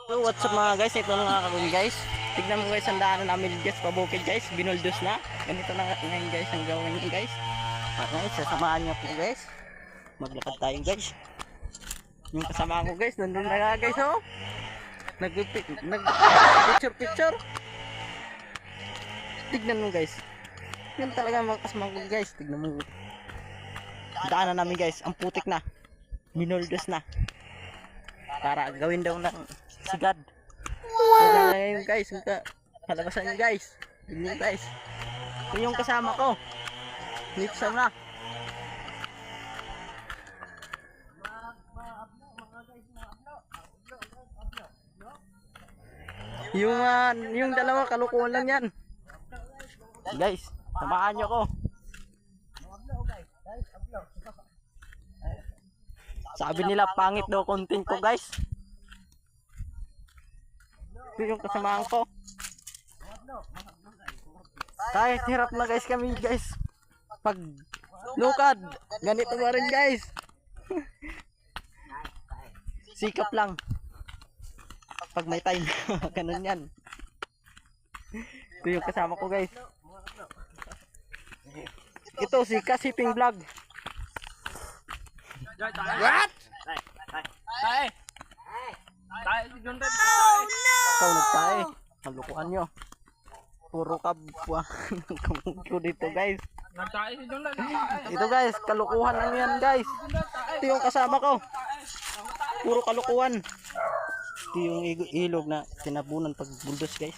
So what's up mga guys, ito na nga kami guys. Tignan mo guys ang daanan namin guys, pabukid guys, binuldos na. Ganito na ngayon guys ang gawin nyo guys. At ngayon sasamahan nyo po guys. Maglakad tayo guys. Yung kasama ko guys, nandun na nga guys oh. Nag-picture. Tignan mo guys. Yan talaga mga kasama ko guys, tignan mo. Daanan namin guys, ang putik na. Binuldos na. Para gawin daw ng sigad. Wow! Ngayon guys, palabasan nyo guys. Tignan guys. Ito yung kasama ko. Nipsa na. Yung dalawa kalukuhan lang yan. Guys, samahan nyo ko. Sabi nila pangit daw content ko guys. Ito yung kasamahan ko. Kahit hirap na guys kami guys. Pag lukad, ganito na rin guys. Sikap lang. Pag may time, ganun yan. Ito yung kasama ko guys. Ito si Kasiping Vlog. What? Ikaw nagtae. Malukuan nyo. Puro kabwa. Kamungko dito guys. Ito guys, kalukuhan lang yan guys. Ito yung kasama ko. Puro kalukuhan. Ito yung ilog na tinabunan pag buldos guys.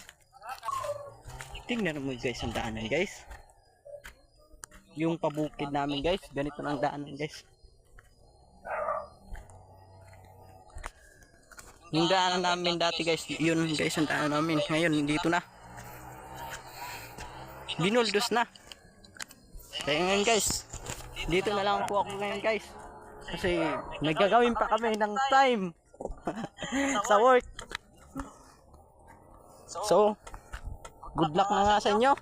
Tingnan mo guys ang daanan guys. Yung pabukid namin guys, ganito ang daanan guys. Yung daanan namin dati guys, yun guys ang daanan namin. Ngayon dito na. Binuldos na. Kaya ngayon guys, dito na lang po ako ngayon guys. Kasi may gagawin pa kami ng time sa work. So, good luck na nga sa inyo.